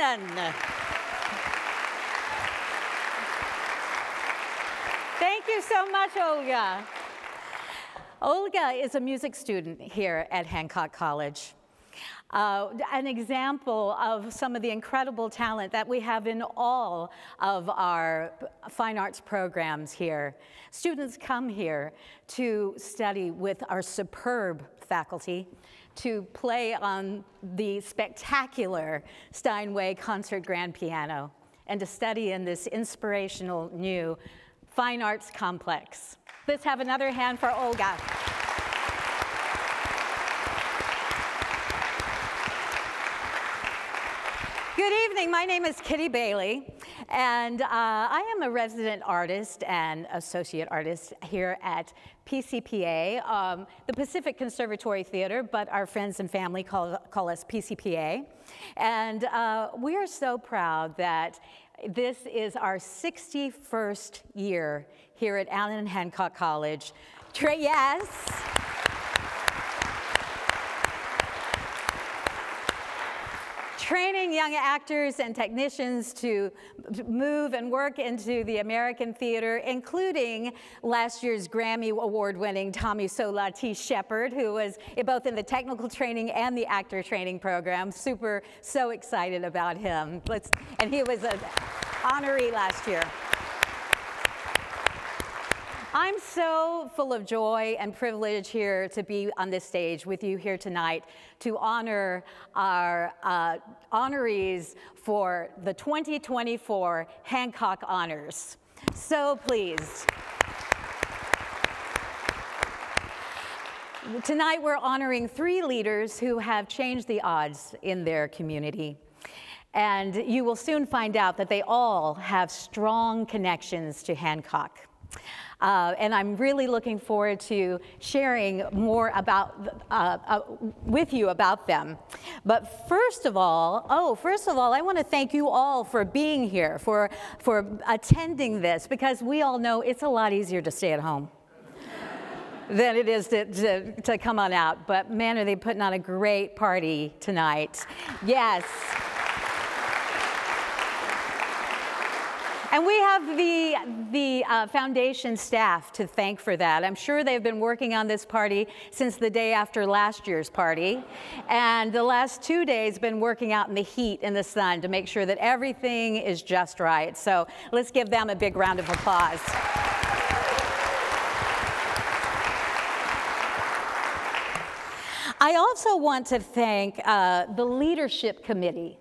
Hannon. Thank you so much, Olga. Olga is a music student here at Hancock College. An example of some of the incredible talent that we have in all of our fine arts programs here. Students come here to study with our superb faculty, to play on the spectacular Steinway concert grand piano, and to study in this inspirational new fine arts complex. Let's have another hand for Olga. Good evening, my name is Kitty Bailey, and I am a resident artist and associate artist here at PCPA, the Pacific Conservatory Theater, but our friends and family call us PCPA. And we are so proud that this is our 61st year here at Allan Hancock College. Yes. Training young actors and technicians to move and work into the American theater, including last year's Grammy Award-winning Tommy Sola T. Shepard, who was both in the technical training and the actor training program. So excited about him. And he was an honoree last year. I'm so full of joy and privilege here to be on this stage with you here tonight to honor our honorees for the 2024 Hancock Honors. So pleased. Tonight we're honoring 3 leaders who have changed the odds in their community. And you will soon find out that they all have strong connections to Hancock. And I'm really looking forward to sharing more with you about them. But first of all, I want to thank you all for being here, for attending this, because we all know it's a lot easier to stay at home than it is to come on out. But man, are they putting on a great party tonight. Yes. And we have the foundation staff to thank for that. I'm sure they've been working on this party since the day after last year's party. And the last 2 days been working out in the heat in the sun to make sure that everything is just right. So let's give them a big round of applause. I also want to thank the Leadership Committee.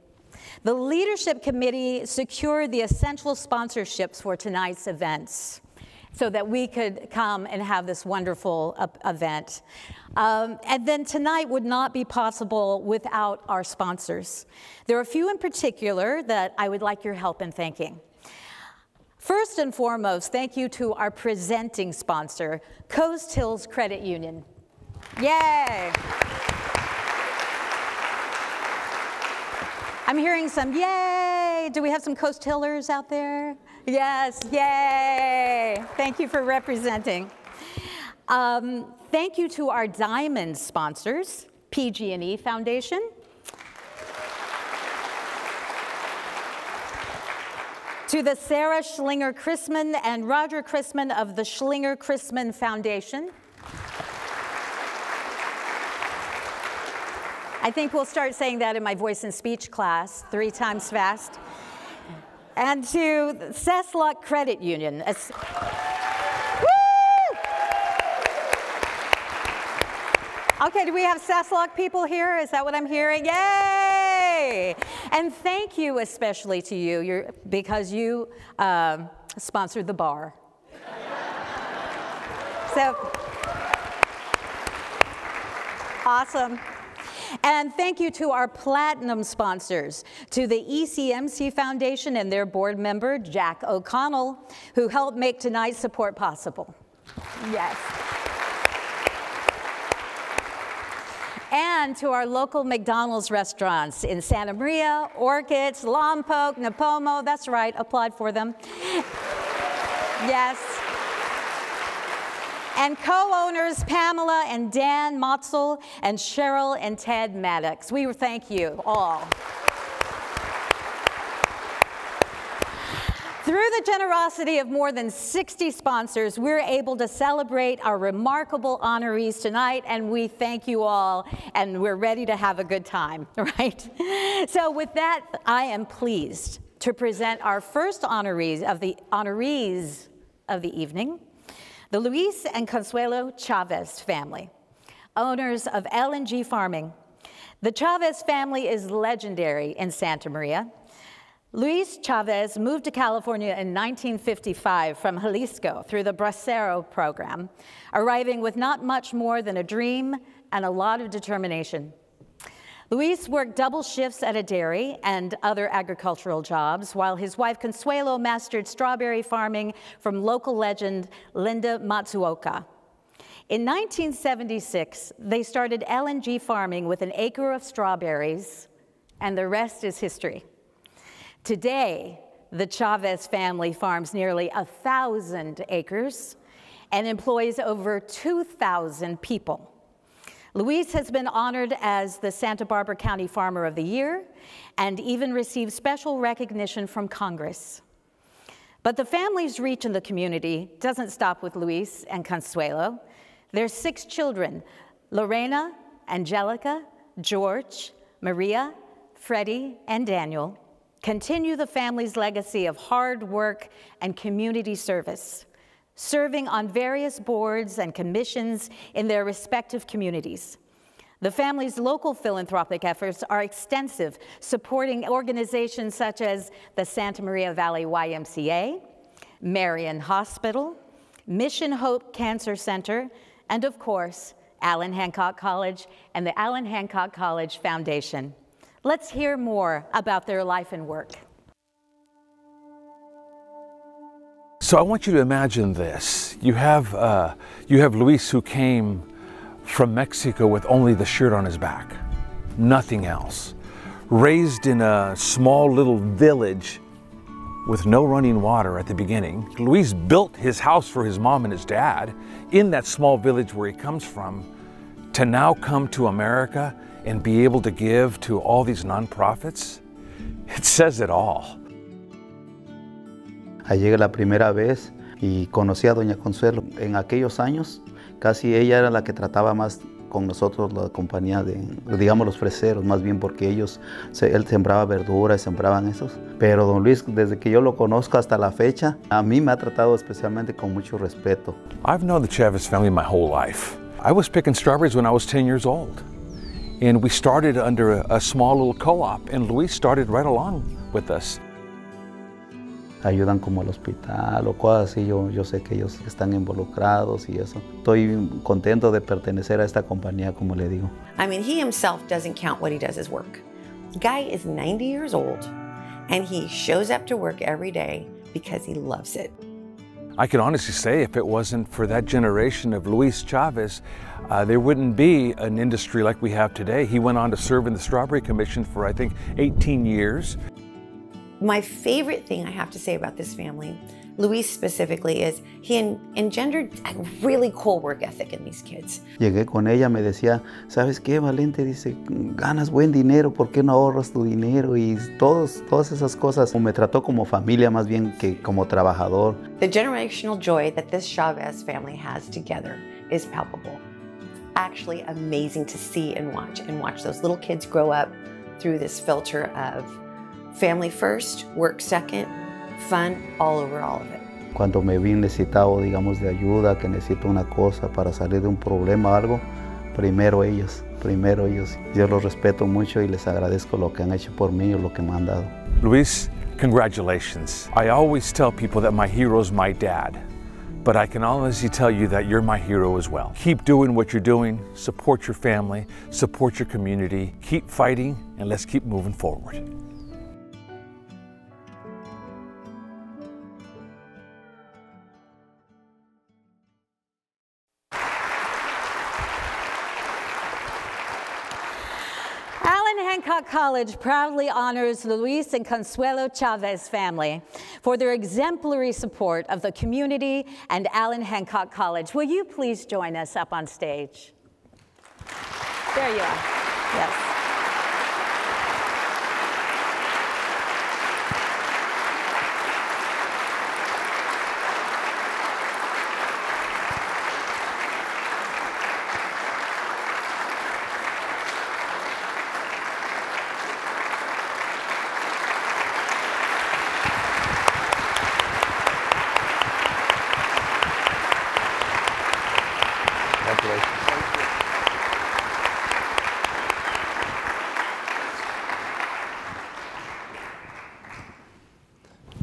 The Leadership Committee secured the essential sponsorships for tonight's events so that we could come and have this wonderful event. And then tonight would not be possible without our sponsors. There are a few in particular that I would like your help in thanking. First and foremost, thank you to our presenting sponsor, Coast Hills Credit Union. Yay! I'm hearing some yay. Do we have some Coast Hillers out there? Yes, yay. Thank you for representing. Thank you to our diamond sponsors, PG&E Foundation, to the Sarah Schlinger-Chrisman and Roger Chrisman of the Schlinger-Chrisman Foundation. I think we'll start saying that in my voice and speech class 3 times fast. And to Cesslock Credit Union. Woo! Okay, do we have Cesslock people here? Is that what I'm hearing? Yay! And thank you especially to you because you sponsored the bar. So, awesome. And thank you to our platinum sponsors, to the ECMC Foundation and their board member, Jack O'Connell, who helped make tonight's support possible. Yes. And to our local McDonald's restaurants in Santa Maria, Orchids, Lompoc, Napomo, that's right, applaud for them. Yes. And co-owners Pamela and Dan Motzel and Cheryl and Ted Maddox. We thank you all. Through the generosity of more than 60 sponsors, we're able to celebrate our remarkable honorees tonight, and we thank you all, and we're ready to have a good time, right? So with that, I am pleased to present our first honorees of the evening, the Luis and Consuelo Chavez family, owners of L&G Farming. The Chavez family is legendary in Santa Maria. Luis Chavez moved to California in 1955 from Jalisco through the Bracero program, arriving with not much more than a dream and a lot of determination. Luis worked double shifts at a dairy and other agricultural jobs, while his wife Consuelo mastered strawberry farming from local legend Linda Matsuoka. In 1976, they started L&G Farming with an acre of strawberries, and the rest is history. Today, the Chavez family farms nearly 1,000 acres and employs over 2,000 people. Luis has been honored as the Santa Barbara County Farmer of the Year and even received special recognition from Congress. But the family's reach in the community doesn't stop with Luis and Consuelo. Their 6 children, Lorena, Angelica, George, Maria, Freddie, and Daniel, continue the family's legacy of hard work and community service, serving on various boards and commissions in their respective communities. The family's local philanthropic efforts are extensive, supporting organizations such as the Santa Maria Valley YMCA, Marion Hospital, Mission Hope Cancer Center, and of course, Allan Hancock College and the Allan Hancock College Foundation. Let's hear more about their life and work. So I want you to imagine this. You have Luis, who came from Mexico with only the shirt on his back, nothing else. Raised in a small little village with no running water at the beginning. Luis built his house for his mom and his dad in that small village where he comes from, to now come to America and be able to give to all these nonprofits. It says it all. Llegué la primera vez y conocí a doña Consuelo. En aquellos años, casi ella era la que trataba más con nosotros, la compañía de, digamos, los freseros, más bien porque él sembraba verduras, sembraban esos. Pero don Luis, desde que yo lo conozco hasta la fecha, a mí me ha tratado especialmente con mucho respeto. I've known the Chavez family my whole life. I was picking strawberries when I was 10 years old. And we started under a small little co-op, and Luis started right along with us. Ayudan como al hospital o cosas así, yo sé que ellos están involucrados y eso. Estoy contento de pertenecer a esta compañía, como le digo. I mean, he himself doesn't count what he does as work. The guy is 90 years old, and he shows up to work every day because he loves it. I can honestly say, if it wasn't for that generation of Luis Chavez, there wouldn't be an industry like we have today. He went on to serve in the Strawberry Commission for, I think, 18 years. My favorite thing I have to say about this family, Luis specifically, is he engendered a really cool work ethic in these kids. Llegué con ella, me decía, ¿sabes qué, Valente? Dice, ganas buen dinero, ¿por qué no ahorras tu dinero? Y todas esas cosas. Me trató como familia más bien que como trabajador. The generational joy that this Chavez family has together is palpable. Actually amazing to see and watch those little kids grow up through this filter of family first, work second, fun all over all of it. Cuando me vi necesitado, digamos, de ayuda, que necesito una cosa para salir de un problema o algo, primero ellos. Yo los respeto mucho y les agradezco lo que han hecho por mí o lo que me han dado. Luis, congratulations. I always tell people that my hero's my dad, but I can honestly tell you that you're my hero as well. Keep doing what you're doing, support your family, support your community, keep fighting, and let's keep moving forward. Hancock College proudly honors Luis and Consuelo Chavez family for their exemplary support of the community and Allan Hancock College. Will you please join us up on stage? There you are. Yes.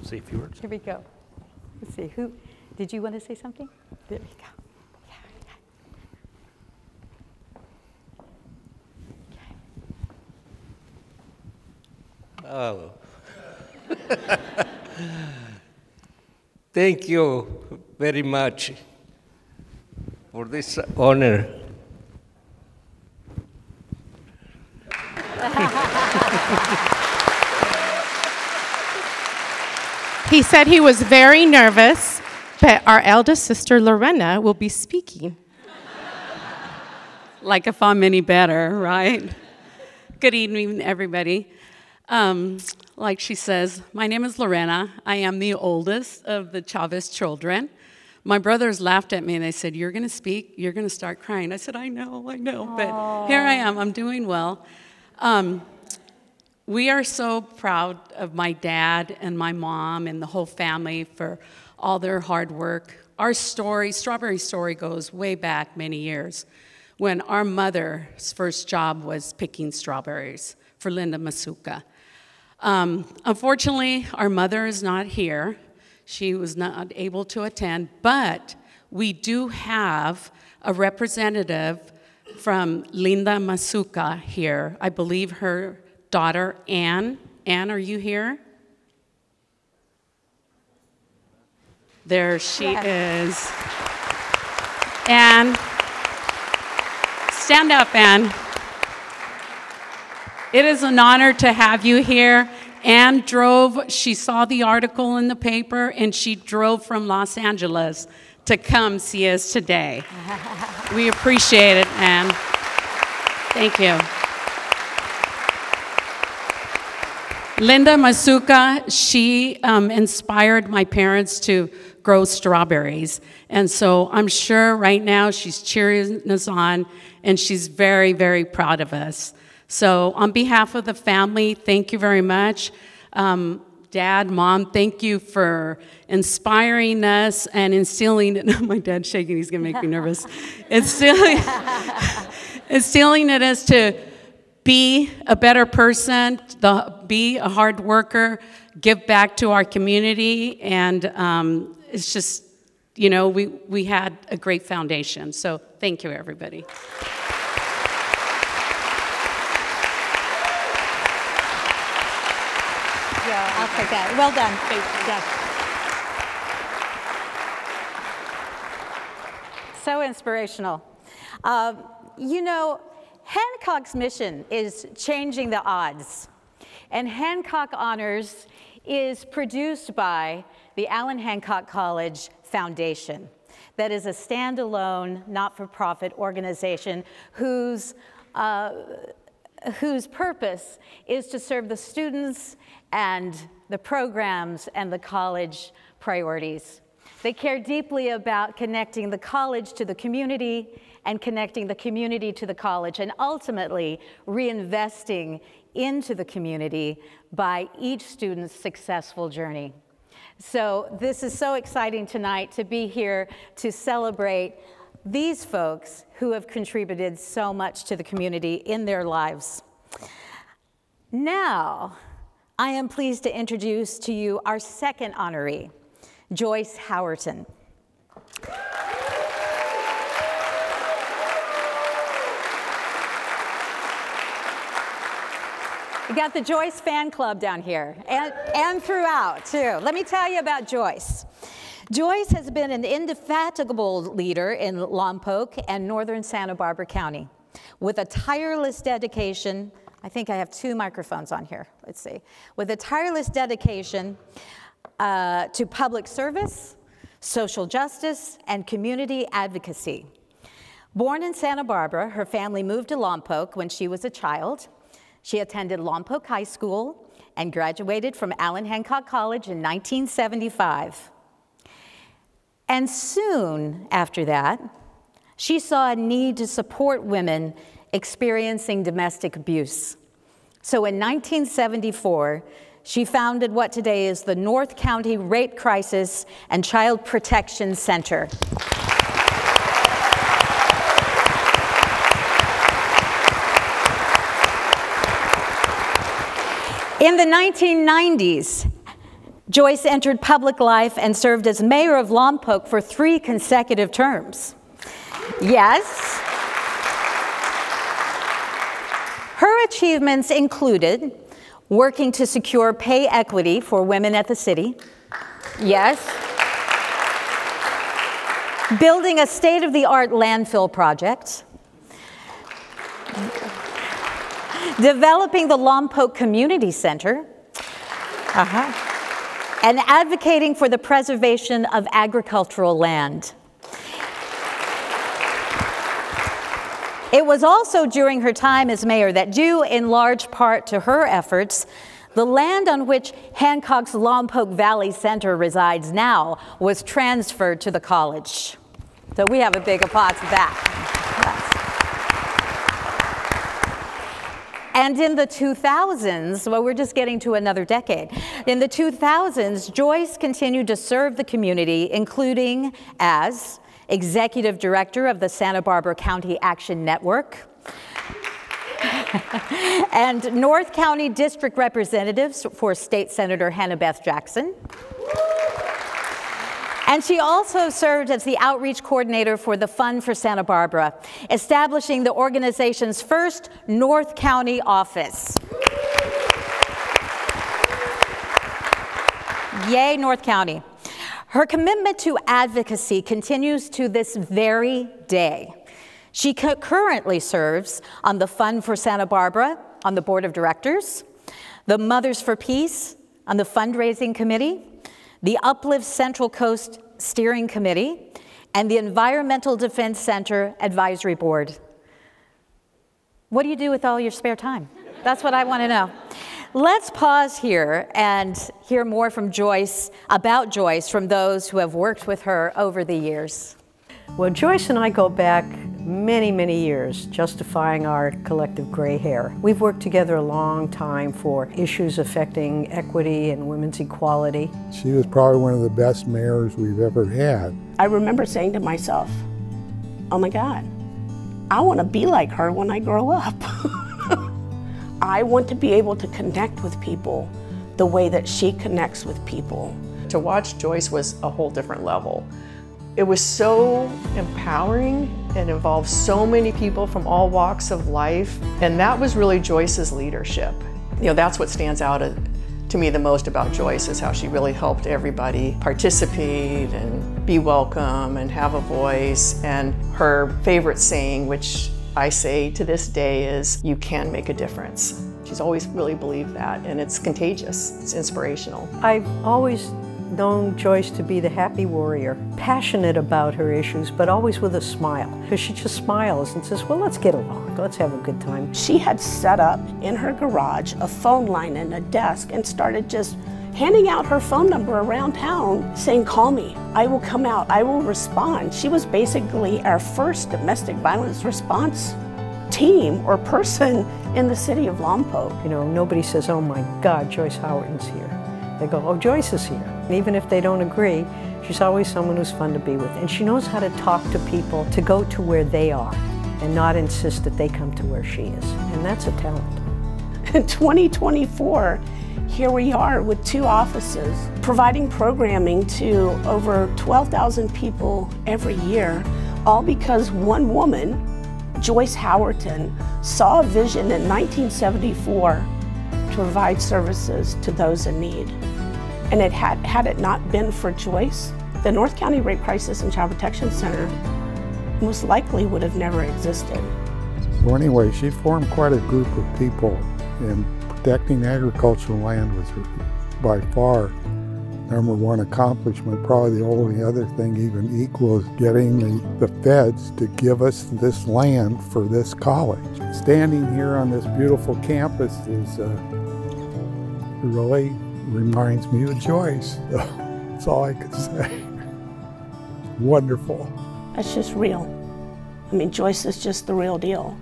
say a few words. Here we go. Let's see, who, did you want to say something? There we go. Oh. Thank you very much for this honor. He said he was very nervous, but our eldest sister, Lorena, will be speaking. Like if I'm any better, right? Good evening, everybody. Like she says, my name is Lorena. I am the oldest of the Chavez children. My brothers laughed at me and they said, "You're going to speak, you're going to start crying." I said, I know, but here I am, I'm doing well. We are so proud of my dad and my mom and the whole family for all their hard work. Our story, Strawberry story, goes way back many years when our mother's first job was picking strawberries for Linda Masuka. Unfortunately, our mother is not here. She was not able to attend, but we do have a representative from Linda Masuka here. I believe her daughter, Anne. Anne, are you here? There she is. Anne, stand up, Anne. It is an honor to have you here. Anne drove, she saw the article in the paper, and she drove from Los Angeles to come see us today. We appreciate it, Anne. Thank you. Linda Masuka, she inspired my parents to grow strawberries. And so I'm sure right now she's cheering us on, and she's very, very proud of us. So on behalf of the family, thank you very much. Dad, Mom, thank you for inspiring us and instilling, my dad's shaking, he's gonna make me nervous. Instilling in us to be a better person, be a hard worker, give back to our community, and it's just, you know, we had a great foundation. So thank you, everybody. Yeah, I'll take that. Well done. Yes. So inspirational. You know, Hancock's mission is changing the odds. And Hancock Honors is produced by the Allan Hancock College Foundation. That is a standalone, not-for-profit organization whose purpose is to serve the students and the programs and the college priorities. They care deeply about connecting the college to the community and connecting the community to the college, and ultimately reinvesting into the community by each student's successful journey. So this is so exciting tonight to be here to celebrate these folks who have contributed so much to the community in their lives. Now, I am pleased to introduce to you our second honoree, Joyce Howerton. We got the Joyce fan club down here, and throughout, too. Let me tell you about Joyce. Joyce has been an indefatigable leader in Lompoc and northern Santa Barbara County with a tireless dedication. I think I have two microphones on here. Let's see. With a tireless dedication to public service, social justice, and community advocacy. Born in Santa Barbara, her family moved to Lompoc when she was a child. She attended Lompoc High School and graduated from Allan Hancock College in 1975. And soon after that, she saw a need to support women experiencing domestic abuse. So in 1974, she founded what today is the North County Rape Crisis and Child Protection Center. In the 1990s, Joyce entered public life and served as mayor of Lompoc for 3 consecutive terms. Yes. Her achievements included working to secure pay equity for women at the city. Yes. Building a state-of-the-art landfill project. Developing the Lompoc Community Center. And advocating for the preservation of agricultural land. It was also during her time as mayor that, due in large part to her efforts, the land on which Hancock's Lompoc Valley Center resides now was transferred to the college. So we have a big applause for that. Yes. And in the 2000s, well, we're just getting to another decade. In the 2000s, Joyce continued to serve the community, including as Executive Director of the Santa Barbara County Action Network, and North County District Representatives for State Senator Hannah Beth Jackson. And she also served as the outreach coordinator for the Fund for Santa Barbara, establishing the organization's first North County office. Yay, North County. Her commitment to advocacy continues to this very day. She currently serves on the Fund for Santa Barbara on the Board of Directors, the Mothers for Peace on the Fundraising Committee, the Uplift Central Coast Steering Committee, and the Environmental Defense Center Advisory Board. What do you do with all your spare time? That's what I want to know. Let's pause here and hear more from Joyce, about Joyce, from those who have worked with her over the years. Well, Joyce and I go back many, many years, justifying our collective gray hair. We've worked together a long time for issues affecting equity and women's equality. She was probably one of the best mayors we've ever had. I remember saying to myself, oh my God, I want to be like her when I grow up. I want to be able to connect with people the way that she connects with people. To watch Joyce was a whole different level. It was so empowering and involved so many people from all walks of life, and that was really Joyce's leadership. You know, that's what stands out to me the most about Joyce, is how she really helped everybody participate and be welcome and have a voice. And her favorite saying, which I say to this day, is, you can make a difference. She's always really believed that, and it's contagious, it's inspirational. I've always known Joyce to be the happy warrior, passionate about her issues, but always with a smile, because she just smiles and says, well, let's get along, let's have a good time. She had set up in her garage a phone line and a desk and started just handing out her phone number around town, saying, call me, I will come out, I will respond. She was basically our first domestic violence response team or person in the city of Lompoc. You know, nobody says, oh my God, Joyce Howard's here. They go, oh, Joyce is here. And even if they don't agree, she's always someone who's fun to be with. And she knows how to talk to people, to go to where they are and not insist that they come to where she is. And that's a talent. In 2024, here we are with 2 offices, providing programming to over 12,000 people every year, all because one woman, Joyce Howerton, saw a vision in 1974 to provide services to those in need. And had it not been for Joyce, the North County Rape Crisis and Child Protection Center most likely would have never existed. So anyway, she formed quite a group of people, and protecting agricultural land was by far #1 accomplishment. Probably the only other thing even equal is getting the feds to give us this land for this college. Standing here on this beautiful campus is really reminds me of Joyce. That's all I could say. Wonderful. That's just real. I mean, Joyce is just the real deal.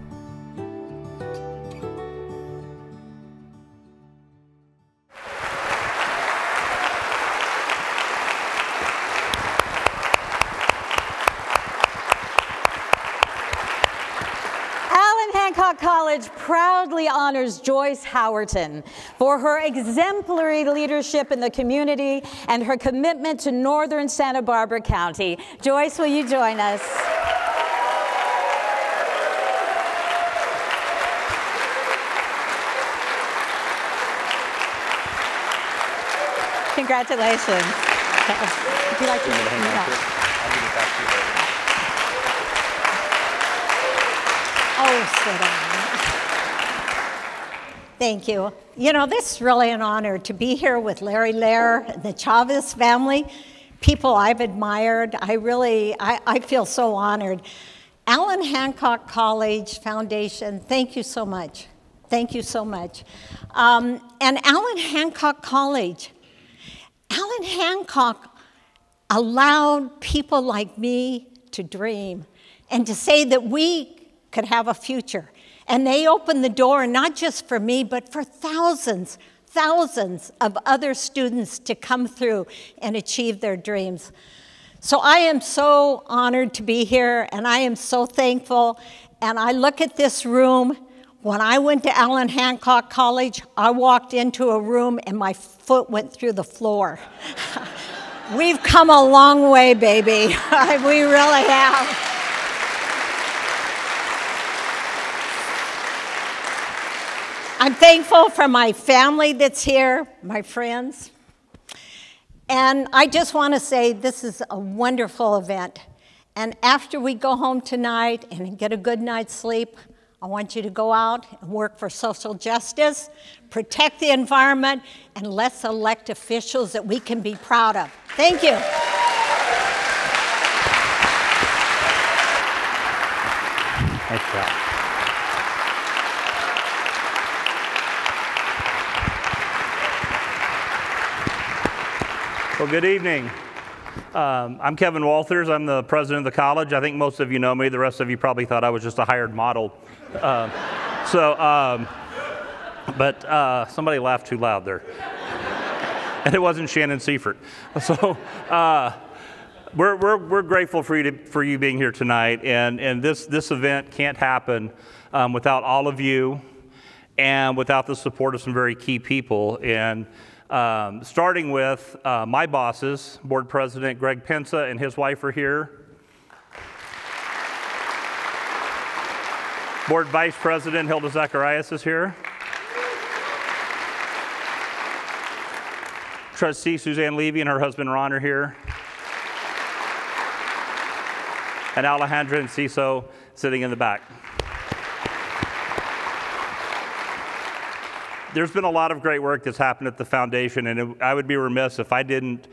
Allan Hancock College College proudly honors Joyce Howerton for her exemplary leadership in the community and her commitment to northern Santa Barbara County. Joyce, will you join us? Congratulations. Would you like to hang out? Oh, sit down. Thank you. You know, this is really an honor to be here with Larry Lair and the Chavez family, people I've admired. I feel so honored. Allan Hancock College Foundation, thank you so much. Thank you so much. And Allan Hancock College, Allan Hancock allowed people like me to dream and to say that we could have a future. And they opened the door not just for me, but for thousands of other students to come through and achieve their dreams. So I am so honored to be here, and I am so thankful. And I look at this room. When I went to Allan Hancock College, I walked into a room and my foot went through the floor. We've come a long way, baby. We really have. I'm thankful for my family that's here, my friends. And I just want to say this is a wonderful event. And after we go home tonight and get a good night's sleep, I want you to go out and work for social justice, protect the environment, and let's elect officials that we can be proud of. Thank you. Thanks, Cal. Well, good evening. I'm Kevin Walters. I'm the president of the college. I think most of you know me. The rest of you probably thought I was just a hired model. But somebody laughed too loud there. And it wasn't Shannon Seifert. So we're grateful for you being here tonight. And this event can't happen without all of you and without the support of some very key people. And starting with my bosses, Board President Greg Pensa and his wife are here. Board Vice President Hilda Zacharias is here. Trustee Suzanne Levy and her husband Ron are here. And Alejandra and Ciso sitting in the back. There's been a lot of great work that's happened at the foundation, and I would be remiss if I didn't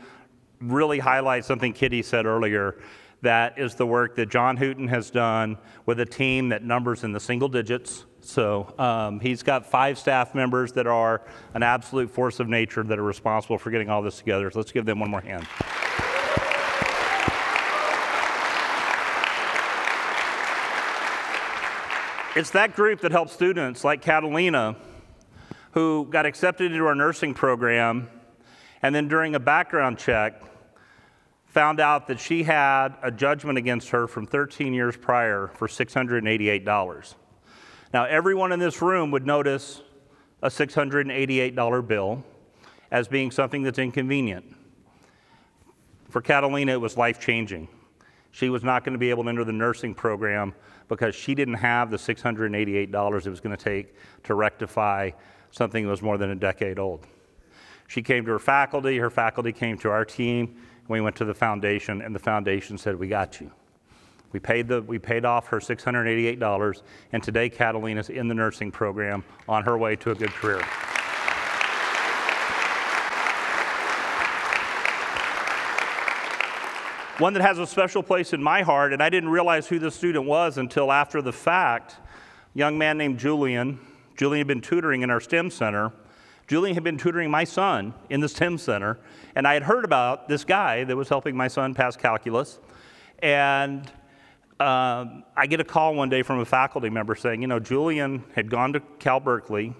really highlight something Kitty said earlier. That is the work that John Hooten has done with a team that numbers in the single digits. So he's got 5 staff members that are an absolute force of nature that are responsible for getting all this together. So let's give them one more hand. It's that group that helps students like Catalina, who got accepted into our nursing program, and then during a background check, found out that she had a judgment against her from 13 years prior for $688. Now, everyone in this room would notice a $688 bill as being something that's inconvenient. For Catalina, it was life-changing. She was not going to be able to enter the nursing program because she didn't have the $688 it was going to take to rectify something that was more than a decade old. She came to her faculty came to our team, and we went to the foundation, and the foundation said, we got you. We paid off her $688, and today Catalina's in the nursing program on her way to a good career. One that has a special place in my heart, and I didn't realize who this student was until after the fact, a young man named Julian. Julian had been tutoring in our STEM center. Julian had been tutoring my son in the STEM center, and I had heard about this guy that was helping my son pass calculus. And I get a call one day from a faculty member saying, you know, Julian had gone to Cal Berkeley,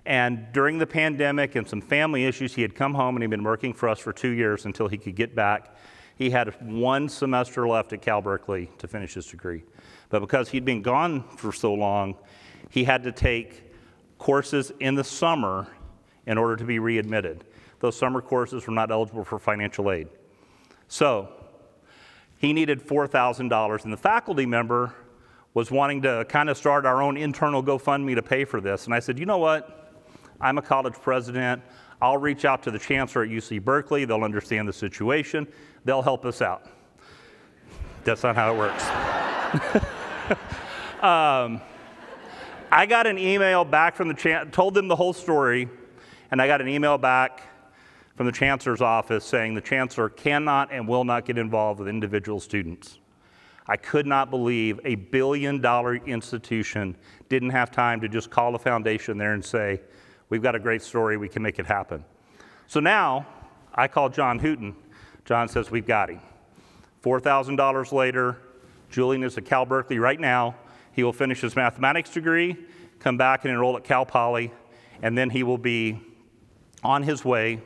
and during the pandemic and some family issues, he had come home and he'd been working for us for 2 years until he could get back. He had 1 semester left at Cal Berkeley to finish his degree. But because he'd been gone for so long, he had to take courses in the summer in order to be readmitted. Those summer courses were not eligible for financial aid. So he needed $4,000, and the faculty member was wanting to kind of start our own internal GoFundMe to pay for this. And I said, you know what? I'm a college president. I'll reach out to the chancellor at UC Berkeley. They'll understand the situation. They'll help us out. That's not how it works. I got an email back from the told them the whole story, and I got an email back from the chancellor's office saying the chancellor cannot and will not get involved with individual students. I could not believe a billion-dollar institution didn't have time to just call the foundation there and say, we've got a great story, we can make it happen. So now, I call John Hooten. John says, we've got him. $4,000 later, Julian is at Cal Berkeley right now. He will finish his mathematics degree, come back and enroll at Cal Poly, and then he will be on his way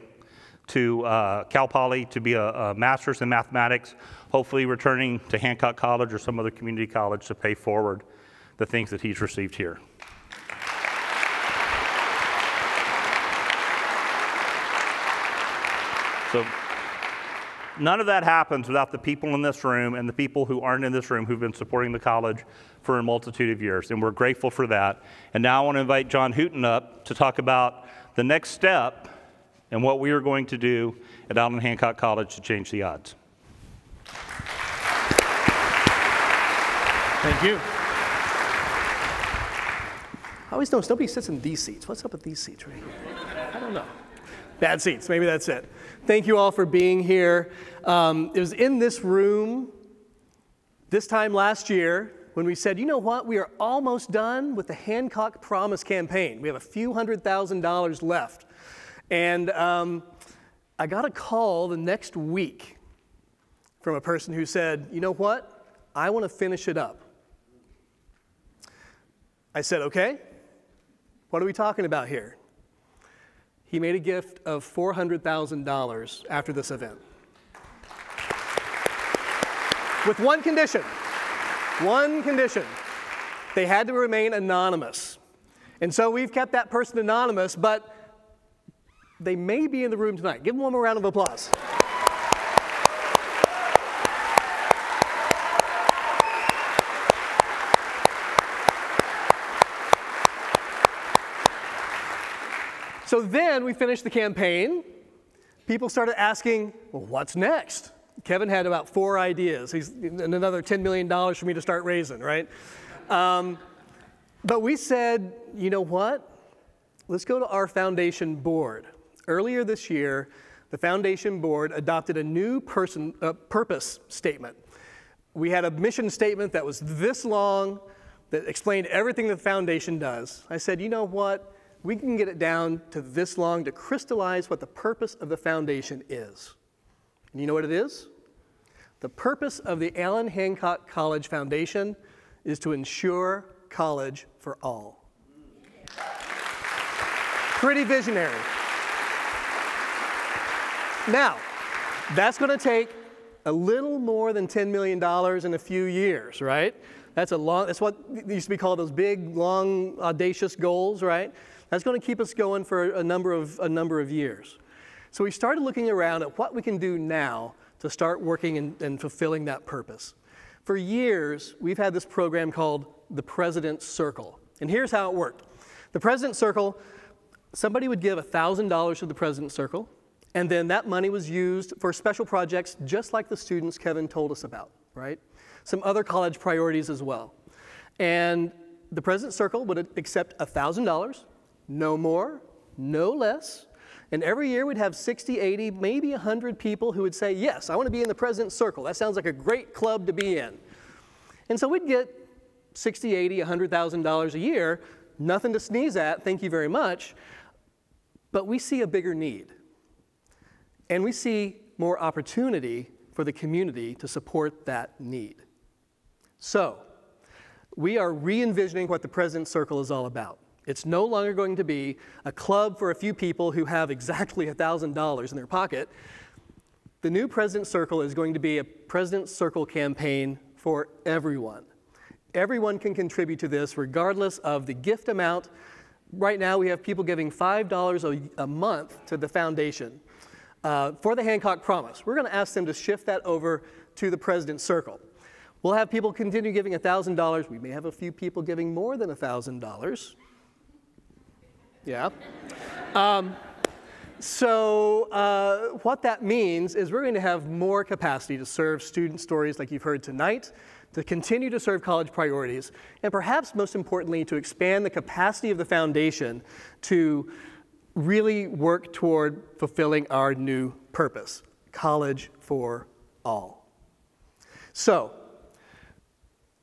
to Cal Poly to be a master's in mathematics, hopefully returning to Hancock College or some other community college to pay forward the things that he's received here. So none of that happens without the people in this room and the people who aren't in this room who've been supporting the college for a multitude of years, and we're grateful for that. And now I want to invite John Hooten up to talk about the next step and what we are going to do at Allan Hancock College to change the odds. Thank you. I always notice nobody sits in these seats. What's up with these seats right here? I don't know. Bad seats, maybe that's it. Thank you all for being here. It was in this room this time last year when we said, you know what, we are almost done with the Hancock Promise campaign. We have a few $100,000 left. And I got a call the next week from a person who said, you know what, I want to finish it up. I said, okay, what are we talking about here? He made a gift of $400,000 after this event. With one condition. One condition. They had to remain anonymous. And so we've kept that person anonymous, but they may be in the room tonight. Give them one more round of applause. So then we finished the campaign. People started asking, well, what's next? Kevin had about 4 ideas. He's another $10 million for me to start raising, right? But we said, you know what? Let's go to our foundation board. Earlier this year, the foundation board adopted a new purpose statement. We had a mission statement that was this long that explained everything the foundation does. I said, you know what? We can get it down to this long to crystallize what the purpose of the foundation is. And you know what it is? The purpose of the Allan Hancock College Foundation is to ensure college for all. Pretty visionary. Now, that's going to take a little more than $10 million in a few years, right? That's what used to be called those big, long, audacious goals, right? That's going to keep us going for a number of years. So we started looking around at what we can do now to start working and fulfilling that purpose. For years, we've had this program called the President's Circle. And here's how it worked. The President's Circle, somebody would give $1,000 to the President's Circle, and then that money was used for special projects just like the students Kevin told us about, right? Some other college priorities as well. And the President's Circle would accept $1,000, no more, no less. And every year we'd have 60, 80, maybe 100 people who would say, yes, I want to be in the President's Circle. That sounds like a great club to be in. And so we'd get 60, 80, $100,000 a year, nothing to sneeze at, thank you very much. But we see a bigger need. And we see more opportunity for the community to support that need. So we are re-envisioning what the President's Circle is all about. It's no longer going to be a club for a few people who have exactly $1,000 in their pocket. The new President's Circle is going to be a President's Circle campaign for everyone. Everyone can contribute to this regardless of the gift amount. Right now we have people giving $5 a month to the foundation for the Hancock Promise. We're going to ask them to shift that over to the President's Circle. We'll have people continue giving $1,000. We may have a few people giving more than $1,000. Yeah. So what that means is we're going to have more capacity to serve student stories like you've heard tonight, to continue to serve college priorities, and perhaps most importantly, to expand the capacity of the foundation to really work toward fulfilling our new purpose, college for all. So,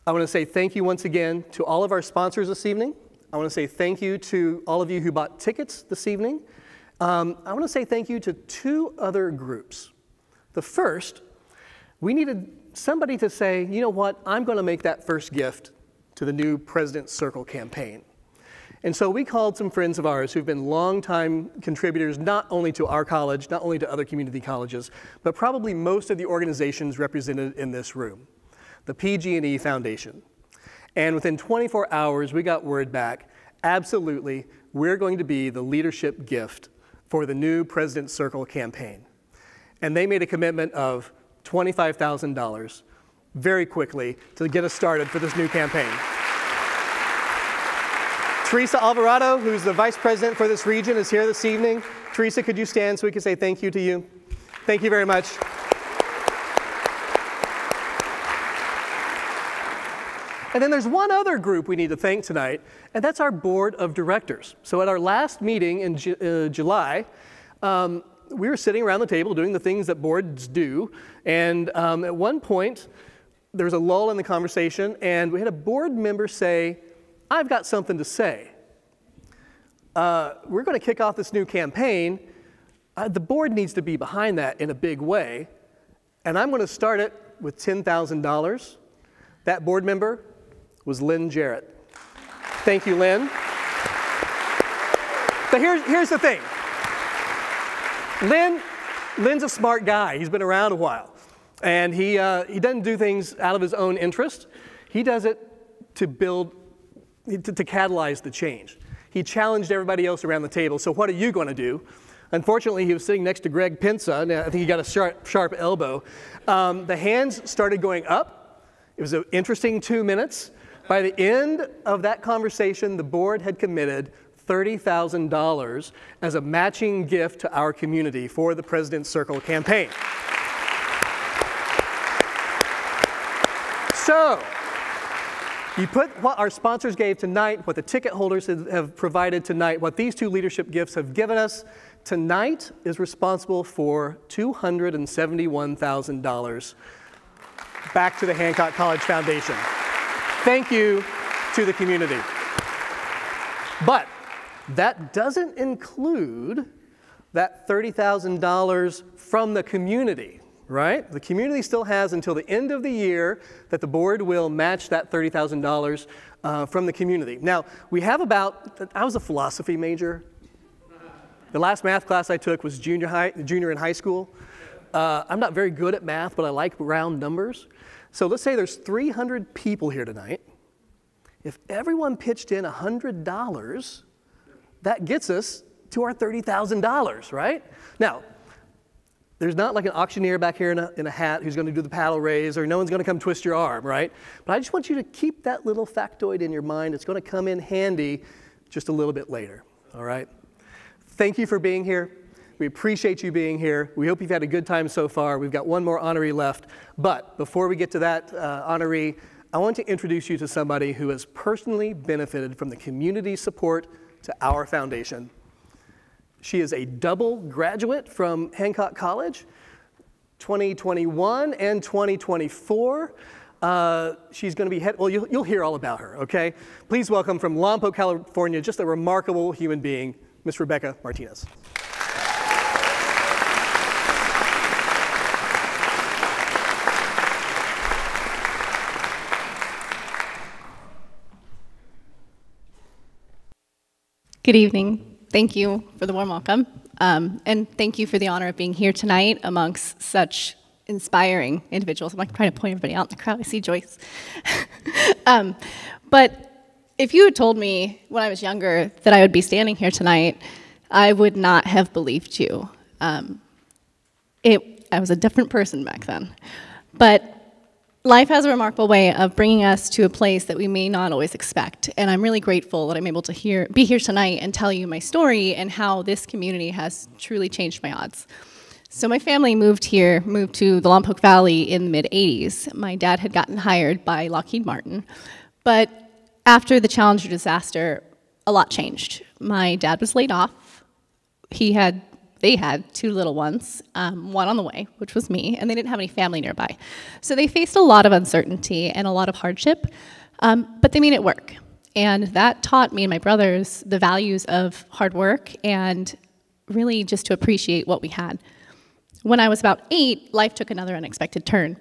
I want to say thank you once again to all of our sponsors this evening. I want to say thank you to all of you who bought tickets this evening. I want to say thank you to two other groups. The first, we needed somebody to say, you know what, I'm going to make that first gift to the new President's Circle campaign. And so we called some friends of ours who've been longtime contributors not only to our college, not only to other community colleges, but probably most of the organizations represented in this room, the PG&E Foundation. And within 24 hours, we got word back, absolutely, we're going to be the leadership gift for the new President's Circle campaign. And they made a commitment of $25,000 very quickly to get us started for this new campaign. Teresa Alvarado, who's the vice president for this region, is here this evening. Teresa, could you stand so we can say thank you to you? Thank you very much. And then there's one other group we need to thank tonight, and that's our board of directors. So at our last meeting in July, we were sitting around the table doing the things that boards do, and at one point, there was a lull in the conversation, and we had a board member say, I've got something to say. We're going to kick off this new campaign. The board needs to be behind that in a big way, and I'm going to start it with $10,000. That board member was Lynn Jarrett. Thank you, Lynn. But here's the thing. Lynn's a smart guy. He's been around a while. And he doesn't do things out of his own interest. He does it to catalyze the change. He challenged everybody else around the table. So what are you going to do? Unfortunately, he was sitting next to Greg Pinsa. Now, I think he got a sharp elbow. The hands started going up. It was an interesting 2 minutes. By the end of that conversation, the board had committed $30,000 as a matching gift to our community for the President's Circle campaign. So, you put what our sponsors gave tonight, what the ticket holders have provided tonight, what these two leadership gifts have given us, tonight is responsible for $271,000 back to the Hancock College Foundation. Thank you to the community. But that doesn't include that $30,000 from the community, right? The community still has until the end of the year that the board will match that $30,000 from the community. Now, we have I was a philosophy major. The last math class I took was junior in high school. I'm not very good at math, but I like round numbers. So let's say there's 300 people here tonight. If everyone pitched in $100, that gets us to our $30,000, right? Now, there's not like an auctioneer back here in a hat who's going to do the paddle raise, or no one's going to come twist your arm, right? But I just want you to keep that little factoid in your mind. It's going to come in handy just a little bit later, all right? Thank you for being here. We appreciate you being here. We hope you've had a good time so far. We've got one more honoree left. But before we get to that honoree, I want to introduce you to somebody who has personally benefited from the community support to our foundation. She is a double graduate from Hancock College, 2021 and 2024. She's going to be well, you'll hear all about her, okay? Please welcome from Lompoc, California, just a remarkable human being, Miss Rebecca Martinez. Good evening. Thank you for the warm welcome. And thank you for the honor of being here tonight amongst such inspiring individuals. I'm like trying to point everybody out in the crowd. I see Joyce. But if you had told me when I was younger that I would be standing here tonight, I would not have believed you. I was a different person back then. But life has a remarkable way of bringing us to a place that we may not always expect. And I'm really grateful that I'm able to be here tonight and tell you my story and how this community has truly changed my odds. So my family moved to the Lompoc Valley in the mid-'80s. My dad had gotten hired by Lockheed Martin. But after the Challenger disaster, a lot changed. My dad was laid off. They had 2 little ones, one on the way, which was me, and they didn't have any family nearby. So they faced a lot of uncertainty and a lot of hardship, but they made it work. And that taught me and my brothers the values of hard work and really just to appreciate what we had. When I was about 8, life took another unexpected turn.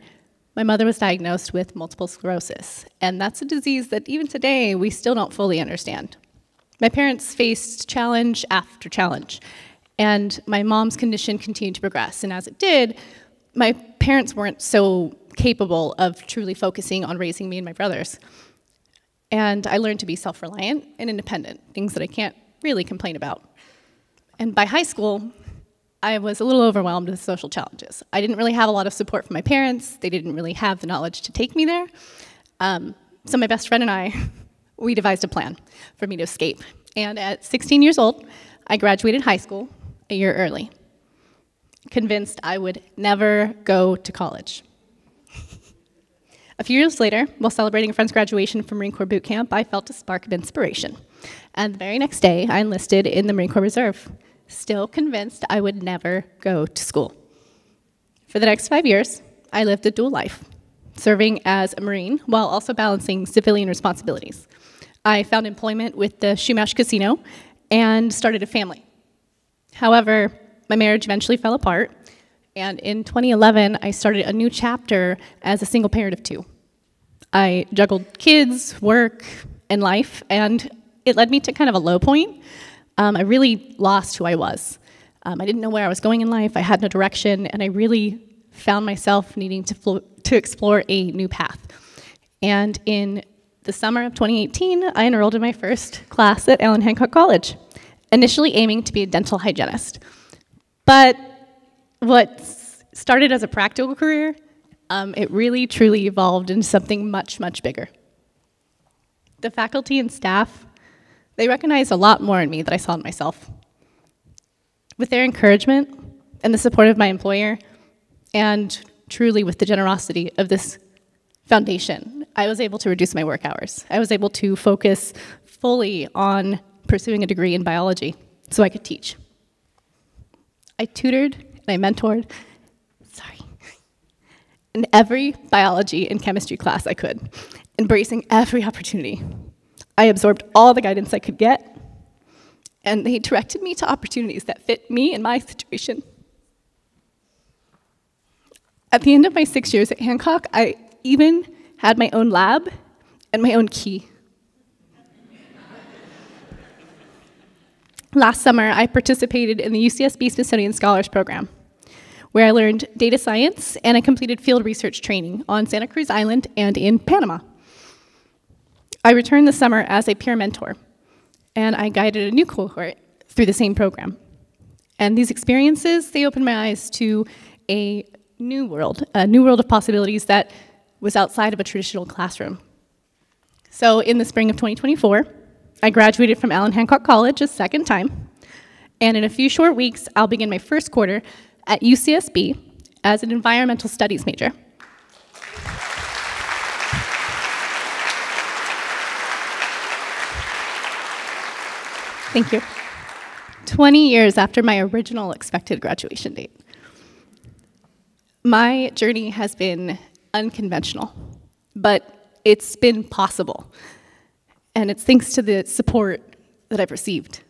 My mother was diagnosed with multiple sclerosis, and that's a disease that even today we still don't fully understand. My parents faced challenge after challenge, and my mom's condition continued to progress. And as it did, my parents weren't so capable of truly focusing on raising me and my brothers. And I learned to be self-reliant and independent, things that I can't really complain about. And by high school, I was a little overwhelmed with social challenges. I didn't really have a lot of support from my parents. They didn't really have the knowledge to take me there. So my best friend and I, we devised a plan for me to escape. And at 16 years old, I graduated high school a year early, convinced I would never go to college. A few years later, while celebrating a friend's graduation from Marine Corps boot camp, I felt a spark of inspiration. And the very next day, I enlisted in the Marine Corps Reserve, still convinced I would never go to school. For the next 5 years, I lived a dual life, serving as a Marine while also balancing civilian responsibilities. I found employment with the Shumash Casino and started a family. However, my marriage eventually fell apart, and in 2011, I started a new chapter as a single parent of 2. I juggled kids, work, and life, and it led me to kind of a low point. I really lost who I was. I didn't know where I was going in life, I had no direction, and I really found myself needing to explore a new path. And in the summer of 2018, I enrolled in my first class at Allan Hancock College, initially aiming to be a dental hygienist. But what started as a practical career, it really truly evolved into something much, much bigger. The faculty and staff, they recognized a lot more in me than I saw in myself. With their encouragement and the support of my employer, and truly with the generosity of this foundation, I was able to reduce my work hours. I was able to focus fully on pursuing a degree in biology so I could teach. I tutored and I mentored, in every biology and chemistry class I could, embracing every opportunity. I absorbed all the guidance I could get, and they directed me to opportunities that fit me and my situation. At the end of my 6 years at Hancock, I even had my own lab and my own key. Last summer, I participated in the UCSB Smithsonian Scholars Program, where I learned data science and I completed field research training on Santa Cruz Island and in Panama. I returned this summer as a peer mentor, and I guided a new cohort through the same program. And these experiences, they opened my eyes to a new world of possibilities that was outside of a traditional classroom. So in the spring of 2024, I graduated from Allan Hancock College a second time, and in a few short weeks, I'll begin my first quarter at UCSB as an environmental studies major. Thank you. 20 years after my original expected graduation date. My journey has been unconventional, but it's been possible. And it's thanks to the support that I've received.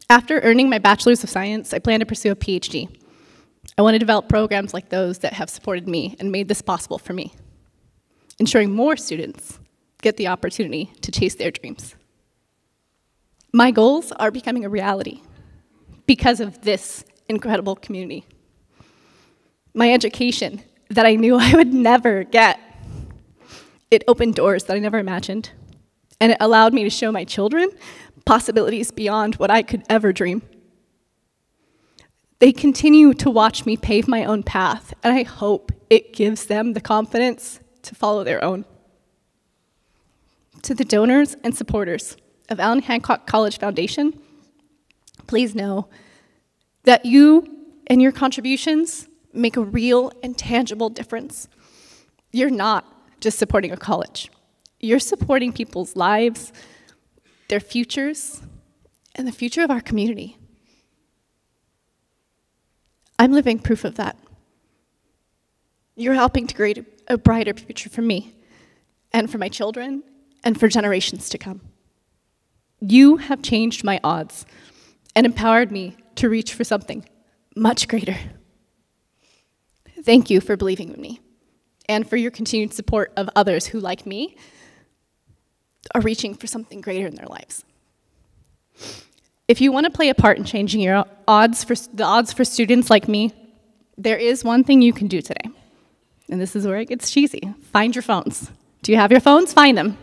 After earning my Bachelor's of Science, I plan to pursue a PhD. I want to develop programs like those that have supported me and made this possible for me, ensuring more students get the opportunity to chase their dreams. My goals are becoming a reality because of this incredible community. my education that I knew I would never get. It opened doors that I never imagined, and it allowed me to show my children possibilities beyond what I could ever dream. They continue to watch me pave my own path, and I hope it gives them the confidence to follow their own. To the donors and supporters of Allan Hancock College Foundation, please know that you and your contributions make a real and tangible difference. You're not just supporting a college. You're supporting people's lives, their futures, and the future of our community. I'm living proof of that. You're helping to create a brighter future for me, and for my children, and for generations to come. You have changed my odds and empowered me to reach for something much greater. Thank you for believing in me, and for your continued support of others who, like me, are reaching for something greater in their lives. If you want to play a part in changing the odds for students like me, there is one thing you can do today. And this is where it gets cheesy. Find your phones. Do you have your phones? Find them.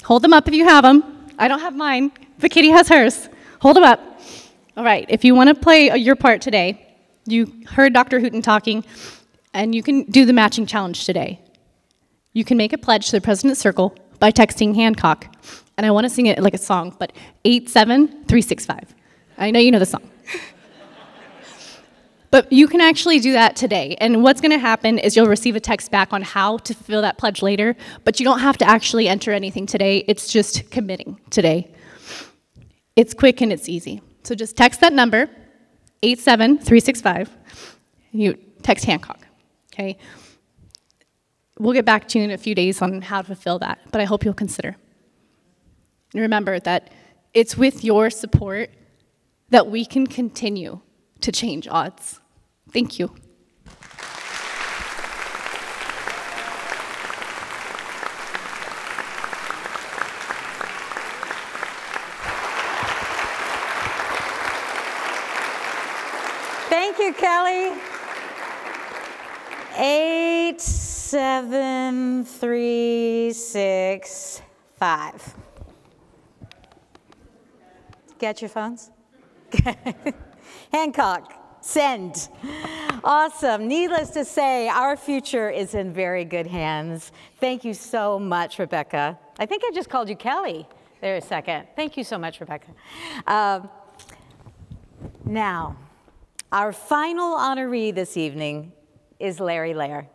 Hold them up if you have them. I don't have mine, but Kitty has hers. Hold them up. All right, if you want to play your part today, you heard Dr. Hooten talking, and you can do the matching challenge today. You can make a pledge to the President's Circle by texting Hancock. And I want to sing it like a song, but 87365. I know you know the song. But you can actually do that today. And what's going to happen is you'll receive a text back on how to fulfill that pledge later, but you don't have to actually enter anything today. It's just committing today. It's quick and it's easy. So just text that number, 87365, and you text Hancock, okay? We'll get back to you in a few days on how to fulfill that, but I hope you'll consider. And remember that it's with your support that we can continue to change odds. Thank you. Thank you, Kelly. 87365. Get your phones? Hancock, send. Awesome. Needless to say, our future is in very good hands. Thank you so much, Rebecca. I think I just called you Kelly there a second. Thank you so much, Rebecca. Now, our final honoree this evening is Larry Lair,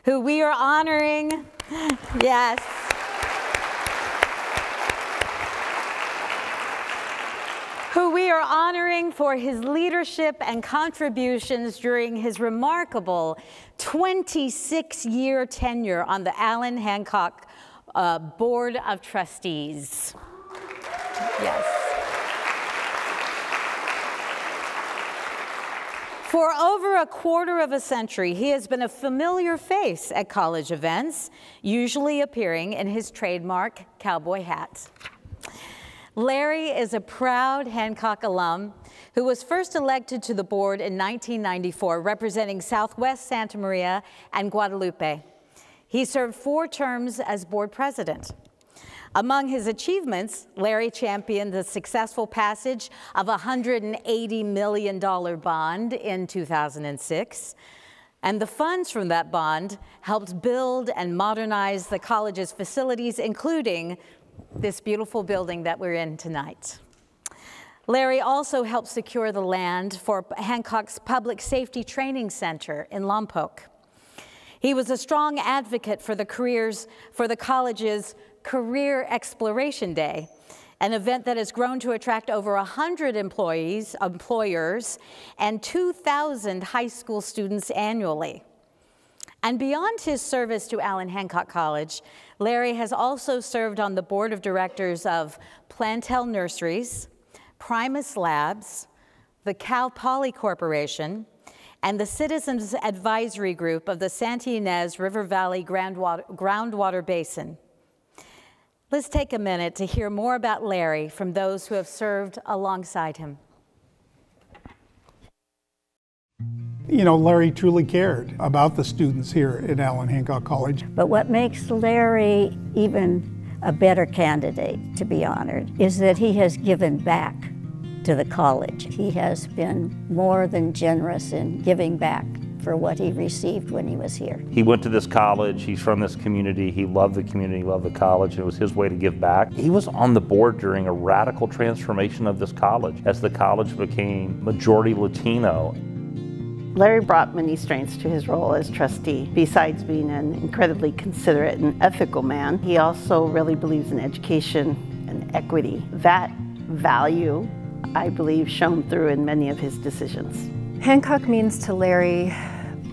who we are honoring. Yes. Who we are honoring for his leadership and contributions during his remarkable 26-year tenure on the Allan Hancock Board of Trustees. Yes. For over a quarter of a century, he has been a familiar face at college events, usually appearing in his trademark cowboy hat. Larry is a proud Hancock alum who was first elected to the board in 1994, representing Southwest Santa Maria and Guadalupe. He served 4 terms as board president. Among his achievements, Larry championed the successful passage of a $180 million bond in 2006. And the funds from that bond helped build and modernize the college's facilities, including this beautiful building that we're in tonight. Larry also helped secure the land for Hancock's Public Safety Training Center in Lompoc. He was a strong advocate for the college's Career Exploration Day, an event that has grown to attract over 100 employers, and 2,000 high school students annually. And beyond his service to Allan Hancock College, Larry has also served on the board of directors of Plantel Nurseries, Primus Labs, the Cal Poly Corporation, and the Citizens Advisory Group of the Santa Ynez River Valley Groundwater Basin. Let's take a minute to hear more about Larry from those who have served alongside him. You know, Larry truly cared about the students here at Allan Hancock College. But what makes Larry even a better candidate to be honored is that he has given back to the college. He has been more than generous in giving back for what he received when he was here. He went to this college, he's from this community, he loved the community, loved the college, and it was his way to give back. He was on the board during a radical transformation of this college as the college became majority Latino. Larry brought many strengths to his role as trustee. Besides being an incredibly considerate and ethical man, he also really believes in education and equity. That value, I believe, shone through in many of his decisions. Hancock means to Larry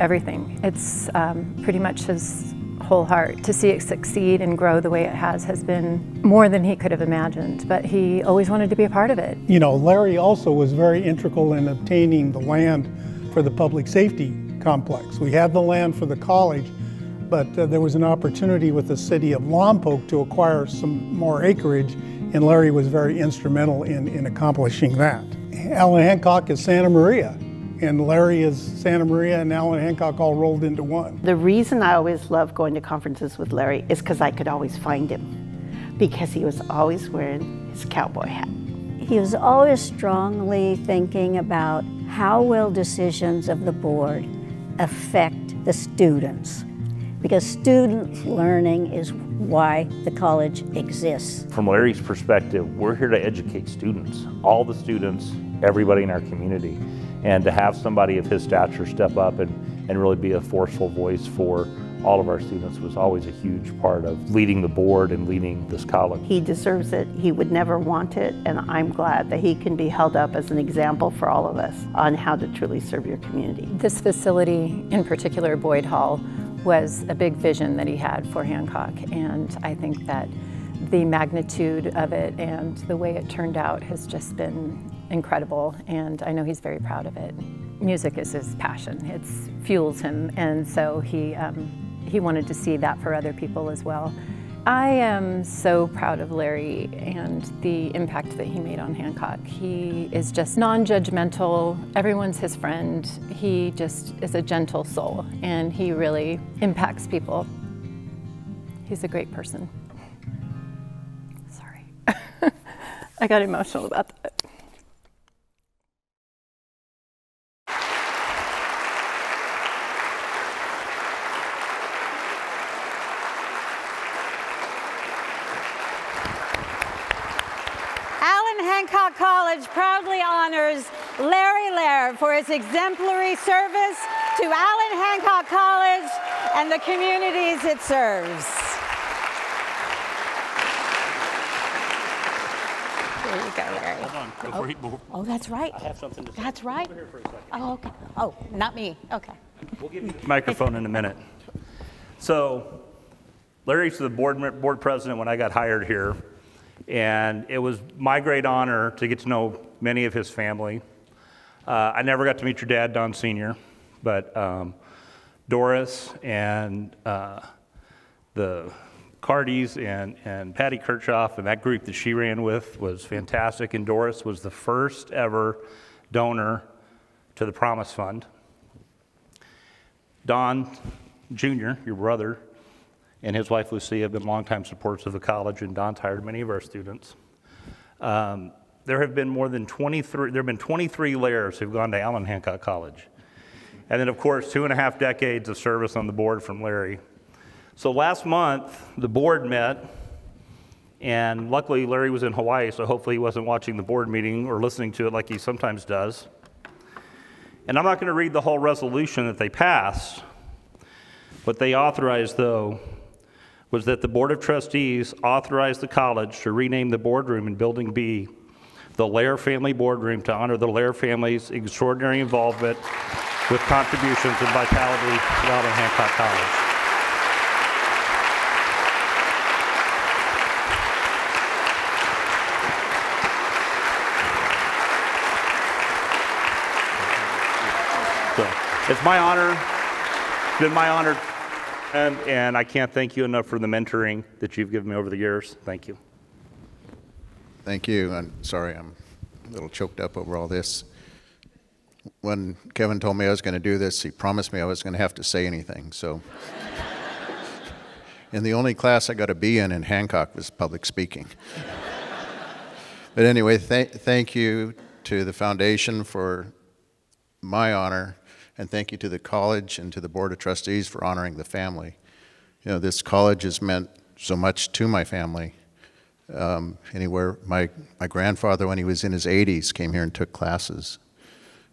everything. It's pretty much his whole heart. To see it succeed and grow the way it has been more than he could have imagined, but he always wanted to be a part of it. You know, Larry also was very integral in obtaining the land for the public safety complex. We had the land for the college, but there was an opportunity with the city of Lompoc to acquire some more acreage, and Larry was very instrumental in accomplishing that. Allan Hancock is Santa Maria, and Larry is Santa Maria and Allan Hancock all rolled into one. The reason I always loved going to conferences with Larry is because I could always find him, because he was always wearing his cowboy hat. He was always strongly thinking about how will decisions of the board affect the students, because student learning is why the college exists. From Larry's perspective, we're here to educate students, all the students, everybody in our community. And to have somebody of his stature step up and really be a forceful voice for all of our students was always a huge part of leading the board and leading this college. He deserves it. He would never want it, and I'm glad that he can be held up as an example for all of us on how to truly serve your community. This facility, in particular Boyd Hall, was a big vision that he had for Hancock, and I think that the magnitude of it and the way it turned out has just been incredible, and I know he's very proud of it. Music is his passion. It fuels him, and so he wanted to see that for other people as well. I am so proud of Larry and the impact that he made on Hancock. He is just non-judgmental. Everyone's his friend. He just is a gentle soul, and he really impacts people. He's a great person. Sorry. I got emotional about that. Hancock College proudly honors Larry Lair for his exemplary service to Allan Hancock College and the communities it serves. There you go, Larry. Hold on. Oh, that's right. I have something to say. That's right. Over here for a second. Oh, okay. Oh, not me. Okay. We'll give you the microphone in a minute. So, Larry's the board president when I got hired here. And it was my great honor to get to know many of his family. I never got to meet your dad, Don Sr., but Doris and the Cardys and Patty Kirchhoff and that group that she ran with was fantastic. And Doris was the first ever donor to the Promise Fund. Don Jr., your brother, and his wife Lucia have been longtime supporters of the college, and Don's hired many of our students. There have been more than 23 layers who've gone to Allan Hancock College. And then of course, 2.5 decades of service on the board from Larry. So last month, the board met, and luckily Larry was in Hawaii, so hopefully he wasn't watching the board meeting or listening to it like he sometimes does. And I'm not gonna read the whole resolution that they passed. What they authorized though, was that the Board of Trustees authorized the college to rename the boardroom in Building B the Lair Family Boardroom to honor the Lair family's extraordinary involvement with contributions and vitality to Allan Hancock College. So, it's my honor, it's been my honor. And I can't thank you enough for the mentoring that you've given me over the years. Thank you. Thank you. I'm sorry, I'm a little choked up over all this. when Kevin told me I was going to do this, he promised me I was going to have to say anything. So, and the only class I got a B in Hancock was public speaking. But anyway, thank you to the foundation for my honor, and thank you to the college and to the Board of Trustees for honoring the family. You know, this college has meant so much to my family. My grandfather, when he was in his 80s, came here and took classes.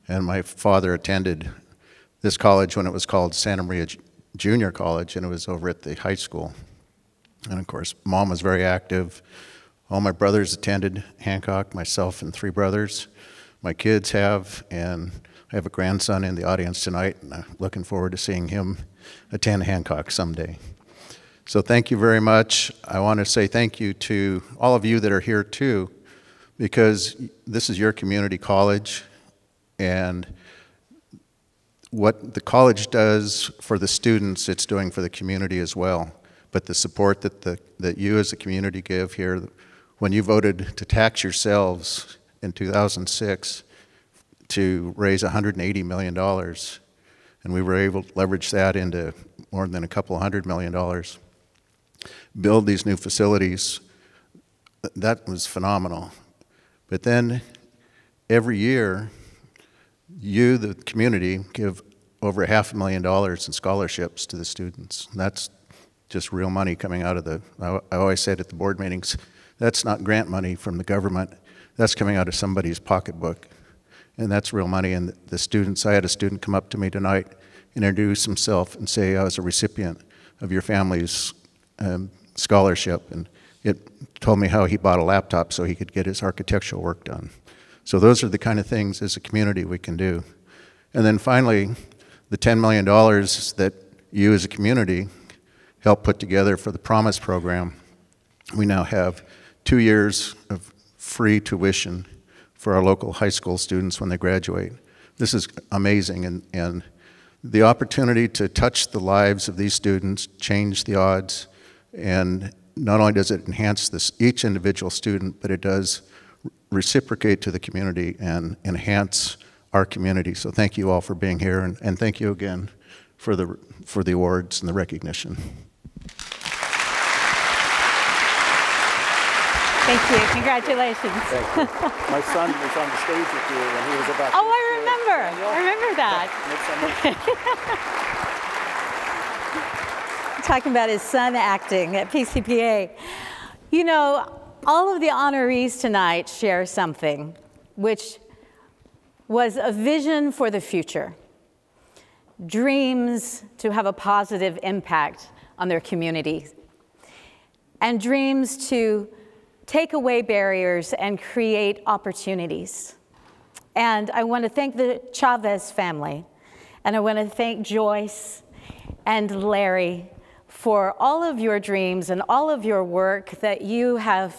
And my father attended this college when it was called Santa Maria Junior College, and it was over at the high school. And of course, Mom was very active. All my brothers attended Hancock, myself and 3 brothers. My kids have, and I have a grandson in the audience tonight, and I'm looking forward to seeing him attend Hancock someday. So thank you very much. I want to say thank you to all of you that are here too, because this is your community college, and what the college does for the students, it's doing for the community as well. But the support that you as a community give here, when you voted to tax yourselves in 2006 to raise $180 million, and we were able to leverage that into more than a couple $100 million, build these new facilities, that was phenomenal. But then every year, you, the community, give over $500,000 in scholarships to the students. That's just real money coming out of I always said at the board meetings, that's not grant money from the government, that's coming out of somebody's pocketbook. And that's real money. And the students, I had a student come up to me tonight, introduce himself and say, I was a recipient of your family's scholarship, and it told me how he bought a laptop so he could get his architectural work done. So those are the kind of things as a community we can do. And then finally, the $10 million that you as a community helped put together for the Promise program. We now have 2 years of free tuition for our local high school students when they graduate. This is amazing, and the opportunity to touch the lives of these students, change the odds, and not only does it enhance each individual student, but it does reciprocate to the community and enhance our community. So thank you all for being here, and thank you again for the awards and the recognition. Thank you. Congratulations. Thank you. My son was on the stage with you when he was about. Oh, I remember. I remember that. Talking about his son acting at PCPA. You know, all of the honorees tonight share something, which was a vision for the future. Dreams to have a positive impact on their community. And dreams to take away barriers and create opportunities. And I want to thank the Chavez family, and I want to thank Joyce and Larry for all of your dreams and all of your work that you have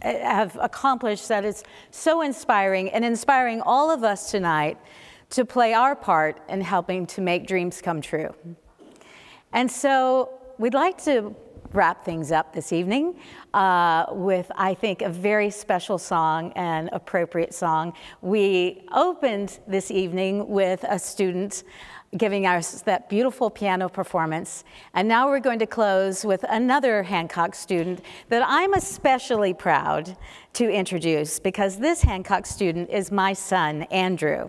accomplished, that is so inspiring, and inspiring all of us tonight to play our part in helping to make dreams come true. And so we'd like to wrap things up this evening with, I think, a very special song, and appropriate song. We opened this evening with a student giving us that beautiful piano performance, and now we're going to close with another Hancock student that I'm especially proud to introduce, because this Hancock student is my son, Andrew.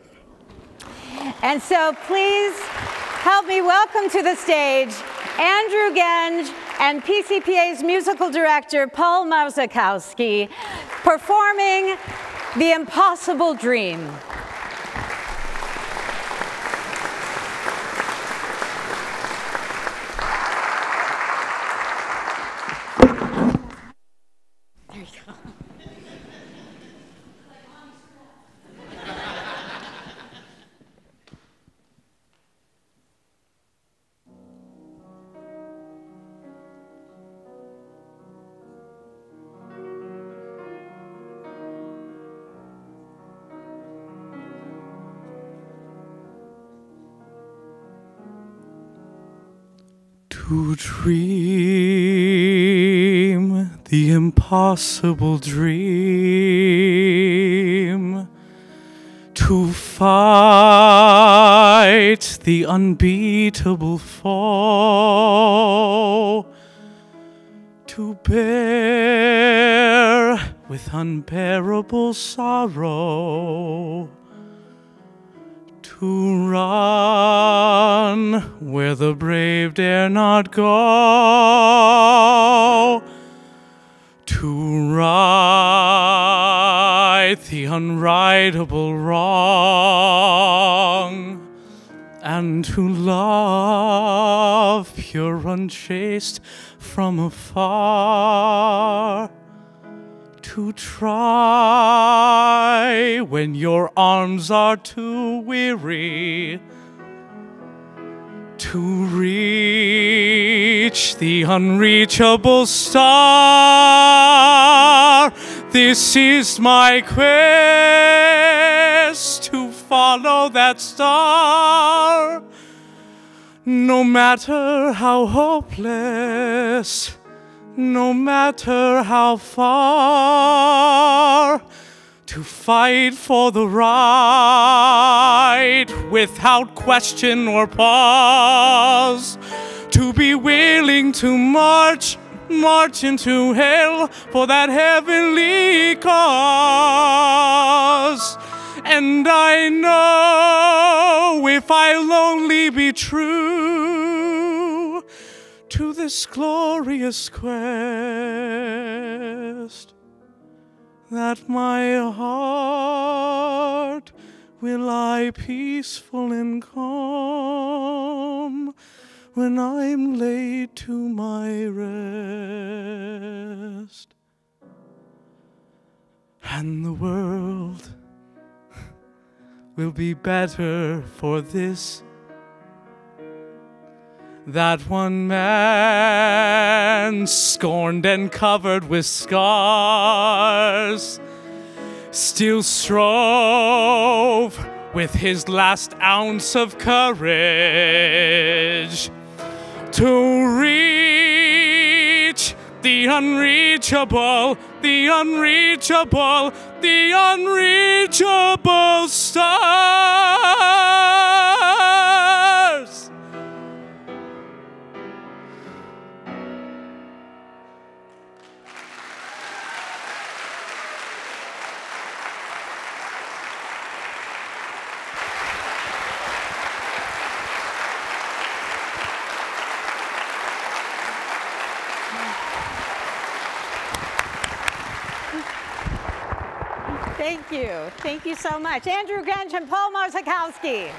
And so please help me welcome to the stage Andrew Genge and PCPA's musical director, Paul Marzakowski, performing The Impossible Dream. There you go. To dream the impossible dream, to to fight the unbeatable foe, to bear with unbearable sorrow, to run where the brave dare not go, to right the unrightable wrong, and to love pure unchaste from afar, to try when your arms are too weary, to reach the unreachable star. This is my quest, to follow that star, no matter how hopeless, no matter how far, to fight for the right without question or pause, to be willing to march into hell for that heavenly cause. And I know if I'll only be true to this glorious quest, that my heart will lie peaceful and calm when I'm laid to my rest. And the world will be better for this, that one man, scorned and covered with scars, still strove with his last ounce of courage to reach the unreachable, the unreachable, the unreachable stars. Thank you. Thank you so much. Andrew Gench and Paul Marzakowski.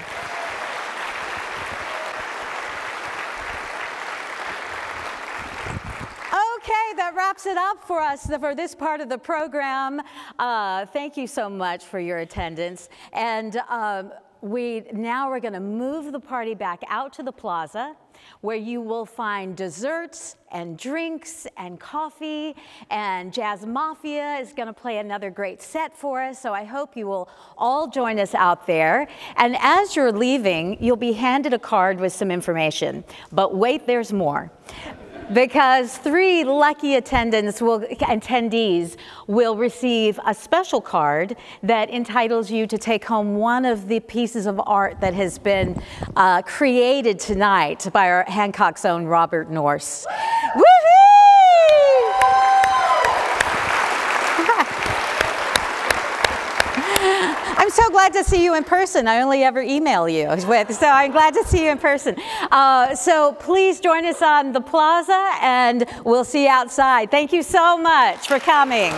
Okay, that wraps it up for us for this part of the program. Thank you so much for your attendance. And now we're going to move the party back out to the plaza, where you will find desserts and drinks and coffee, and Jazz Mafia is going to play another great set for us, so I hope you will all join us out there. And as you're leaving, you'll be handed a card with some information. But wait, there's more. Because 3 lucky attendees will receive a special card that entitles you to take home one of the pieces of art that has been created tonight by our Hancock's own Robert Norse. Woohoo! I'm so glad to see you in person. I only ever email you with, so I'm glad to see you in person. So please join us on the plaza, and we'll see you outside. Thank you so much for coming.